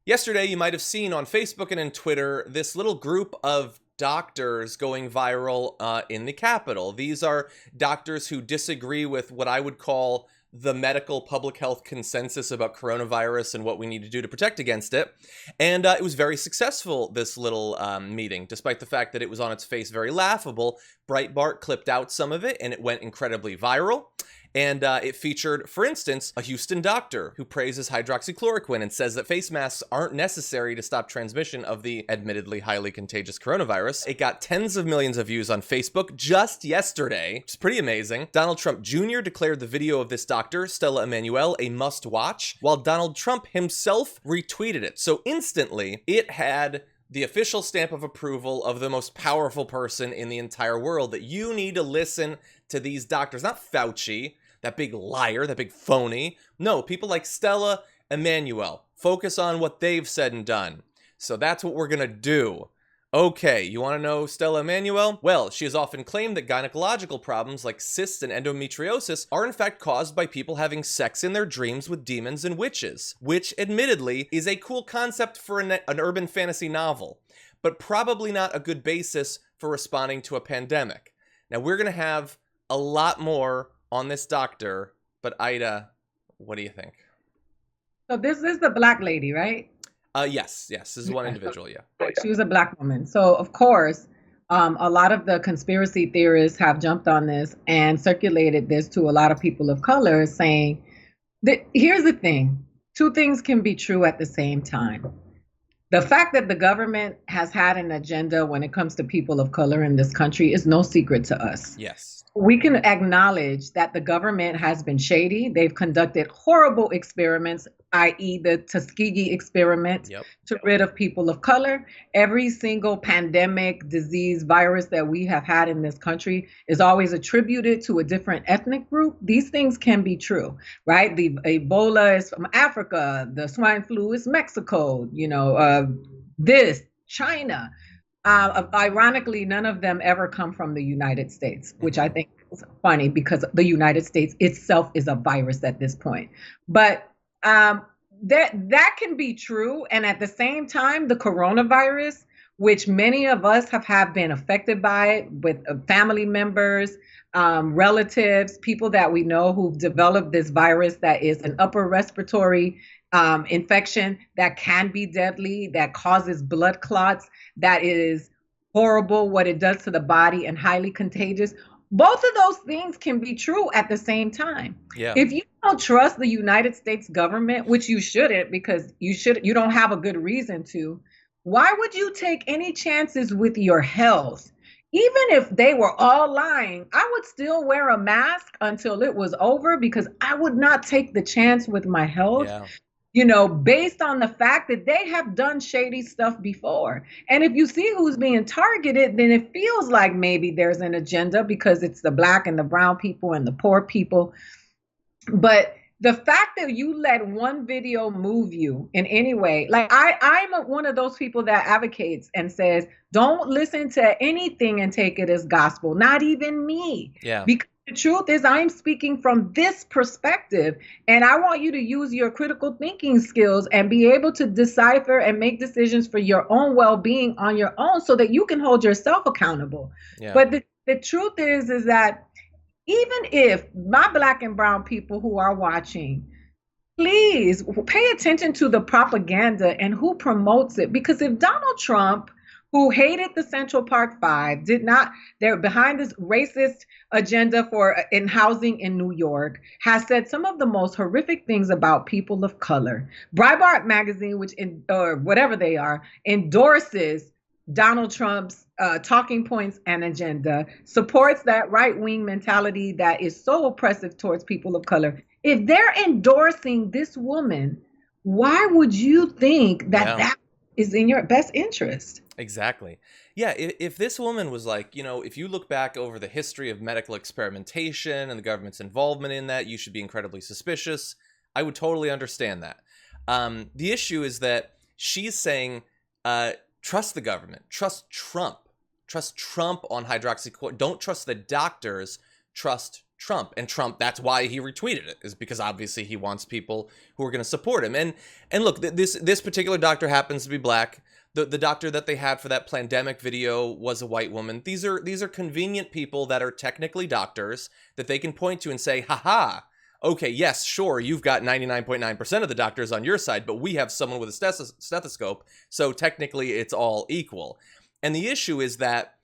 Yesterday, you might have seen on Facebook and in Twitter this little group of doctors going viral in the Capitol. These are doctors who disagree with what I would call the medical public health consensus about coronavirus and what we need to do to protect against it. And it was very successful, this little meeting, despite the fact that it was on its face very laughable. Breitbart clipped out some of it and it went incredibly viral. And it featured, for instance, a Houston doctor who praises hydroxychloroquine and says that face masks aren't necessary to stop transmission of the admittedly highly contagious coronavirus. It got tens of millions of views on Facebook just yesterday, which is pretty amazing. Donald Trump Jr. declared the video of this doctor, Stella Immanuel, a must-watch, while Donald Trump himself retweeted it. So instantly, it had the official stamp of approval of the most powerful person in the entire world, that you need to listen to these doctors, not Fauci, that big liar, that big phony. No, people like Stella Immanuel. Focus on what they've said and done. So that's what we're gonna do. Okay, you wanna know Stella Immanuel? Well, she has often claimed that gynecological problems like cysts and endometriosis are in fact caused by people having sex in their dreams with demons and witches, which admittedly is a cool concept for an urban fantasy novel, but probably not a good basis for responding to a pandemic. Now, we're gonna have a lot more on this doctor, but Ida, what do you think? So this is the black lady, right? Yes, this is one individual, yeah. She was a black woman. So of course, a lot of the conspiracy theorists have jumped on this and circulated this to a lot of people of color, saying that here's the thing: two things can be true at the same time. The fact that the government has had an agenda when it comes to people of color in this country is no secret to us. Yes. We can acknowledge that the government has been shady. They've conducted horrible experiments, i.e. the Tuskegee experiment, to rid of people of color. Every single pandemic, disease, virus that we have had in this country is always attributed to a different ethnic group. These things can be true, right? The Ebola is from Africa. The swine flu is Mexico, China. Ironically, none of them ever come from the United States, which I think is funny because the United States itself is a virus at this point. But that can be true. And at the same time, the coronavirus, which many of us have been affected by with family members, relatives, people that we know who've developed this virus that is an upper respiratory infection that can be deadly, that causes blood clots, that is horrible what it does to the body and highly contagious. Both of those things can be true at the same time. Yeah. If you don't trust the United States government, which you shouldn't, because you don't have a good reason to, why would you take any chances with your health? Even if they were all lying, I would still wear a mask until it was over, because I would not take the chance with my health. Yeah. Based on the fact that they have done shady stuff before. And if you see who's being targeted, then it feels like maybe there's an agenda because it's the black and the brown people and the poor people. But the fact that you let one video move you in any way, like I'm one of those people that advocates and says, don't listen to anything and take it as gospel, not even me. Yeah. Because the truth is, I'm speaking from this perspective, and I want you to use your critical thinking skills and be able to decipher and make decisions for your own well-being on your own so that you can hold yourself accountable. Yeah. But the truth is that even if my black and brown people who are watching, please pay attention to the propaganda and who promotes it. Because if Donald Trump, who hated the Central Park Five, they're behind this racist agenda in housing in New York, has said some of the most horrific things about people of color. Breitbart magazine, or whatever they are, endorses Donald Trump's talking points and agenda, supports that right-wing mentality that is so oppressive towards people of color. If they're endorsing this woman, why would you think that is in your best interest? Exactly. Yeah, if this woman was like, if you look back over the history of medical experimentation and the government's involvement in that, you should be incredibly suspicious. I would totally understand that. The issue is that she's saying, trust the government, trust Trump on hydroxychloroquine. Don't trust the doctors, trust Trump. And Trump, that's why he retweeted it, is because obviously he wants people who are going to support him. And look, this particular doctor happens to be black. The doctor that they had for that pandemic video was a white woman. These are convenient people that are technically doctors that they can point to and say, haha, okay, yes, sure, you've got 99.9% of the doctors on your side, but we have someone with a stethoscope, so technically it's all equal. And the issue is that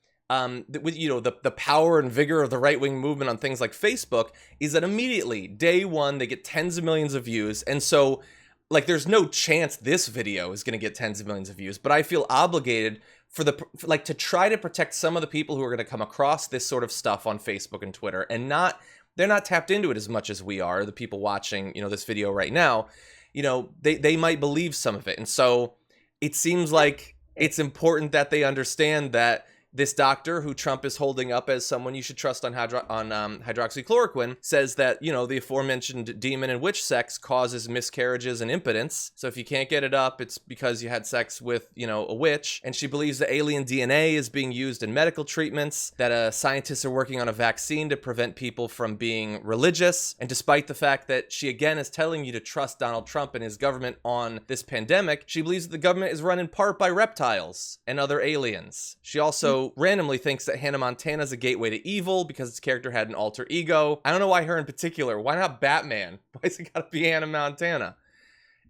with, you know, the power and vigor of the right-wing movement on things like Facebook is that immediately, day one, they get tens of millions of views, and so like, there's no chance this video is going to get tens of millions of views, but I feel obligated to try to protect some of the people who are going to come across this sort of stuff on Facebook and Twitter, and they're not tapped into it as much as we are, the people watching, you know, this video right now. You know, they might believe some of it. And so it seems like it's important that they understand that this doctor who Trump is holding up as someone you should trust on hydroxychloroquine says that, you know, the aforementioned demon and witch sex causes miscarriages and impotence. So if you can't get it up, it's because you had sex with, you know, a witch. And she believes that alien DNA is being used in medical treatments, that scientists are working on a vaccine to prevent people from being religious. And despite the fact that she again is telling you to trust Donald Trump and his government on this pandemic, she believes that the government is run in part by reptiles and other aliens. She also randomly thinks that Hannah Montana is a gateway to evil because its character had an alter ego. I don't know why her in particular. Why not Batman? Why's it gotta be Hannah Montana?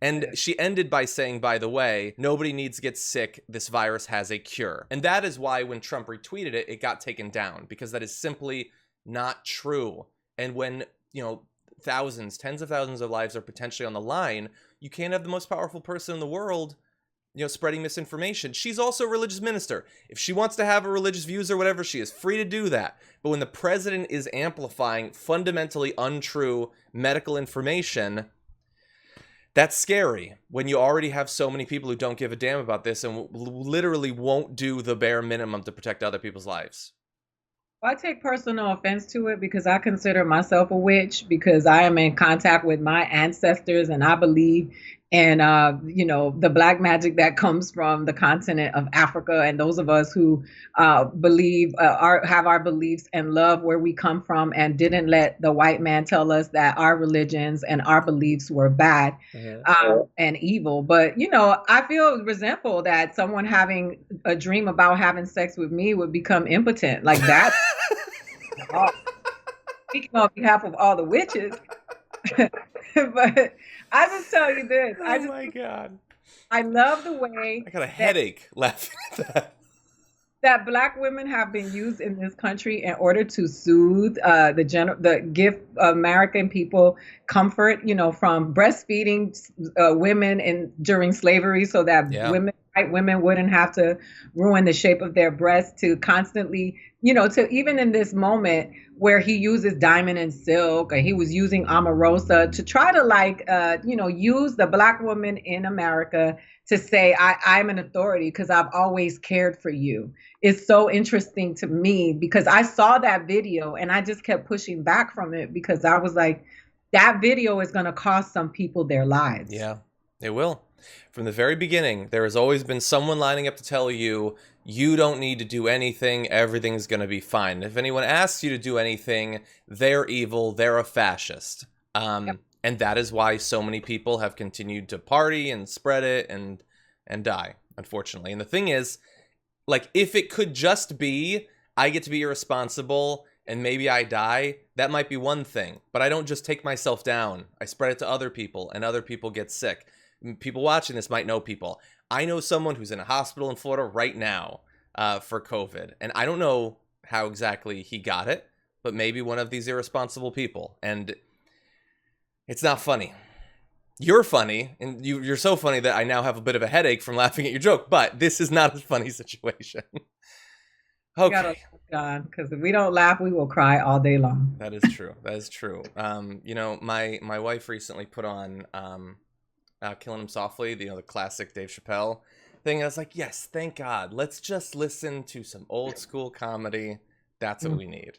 And she ended by saying, by the way, nobody needs to get sick. This virus has a cure. And that is why when Trump retweeted it, it got taken down, because that is simply not true. And when, you know, thousands, tens of thousands of lives are potentially on the line, you can't have the most powerful person in the world, you know, spreading misinformation. She's also a religious minister. If she wants to have her religious views or whatever, she is free to do that. But when the president is amplifying fundamentally untrue medical information, that's scary when you already have so many people who don't give a damn about this and literally won't do the bare minimum to protect other people's lives. I take personal offense to it because I consider myself a witch, because I am in contact with my ancestors and I believe in, you know, the black magic that comes from the continent of Africa. And those of us who believe, have our beliefs and love where we come from and didn't let the white man tell us that our religions and our beliefs were bad and evil. But, you know, I feel resentful that someone having a dream about having sex with me would become impotent like that. Speaking on behalf of all the witches. But I just tell you this. Oh my God. I love the way I got a headache laughing at that. That black women have been used in this country in order to soothe give American people comfort, you know, from breastfeeding women during slavery, so that white women wouldn't have to ruin the shape of their breasts, to constantly, you know, to even in this moment where he uses diamond and silk, or he was using Omarosa to try to you know, use the black woman in America to say, I'm an authority because I've always cared for you. It's so interesting to me because I saw that video and I just kept pushing back from it because I was like, that video is going to cost some people their lives. Yeah, it will. From the very beginning, there has always been someone lining up to tell you, you don't need to do anything, everything's going to be fine. If anyone asks you to do anything, they're evil, they're a fascist. And that is why so many people have continued to party and spread it and die, unfortunately. And the thing is, like, if it could just be, I get to be irresponsible and maybe I die, that might be one thing. But I don't just take myself down. I spread it to other people and other people get sick. People watching this might know people. I know someone who's in a hospital in Florida right now for COVID. And I don't know how exactly he got it, but maybe one of these irresponsible people. And it's not funny. You're funny, and you're so funny that I now have a bit of a headache from laughing at your joke, but this is not a funny situation. Okay. Because if we don't laugh, we will cry all day long. That is true. That is true. You know, my wife recently put on Killing Him Softly, you know, the classic Dave Chappelle thing. And I was like, yes, thank God. Let's just listen to some old school comedy. That's what we need.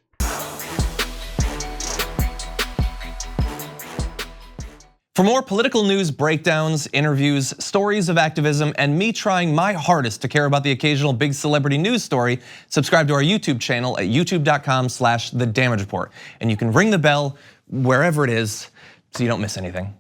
For more political news breakdowns, interviews, stories of activism, and me trying my hardest to care about the occasional big celebrity news story, subscribe to our YouTube channel at youtube.com/thedamagereport. And you can ring the bell wherever it is so you don't miss anything.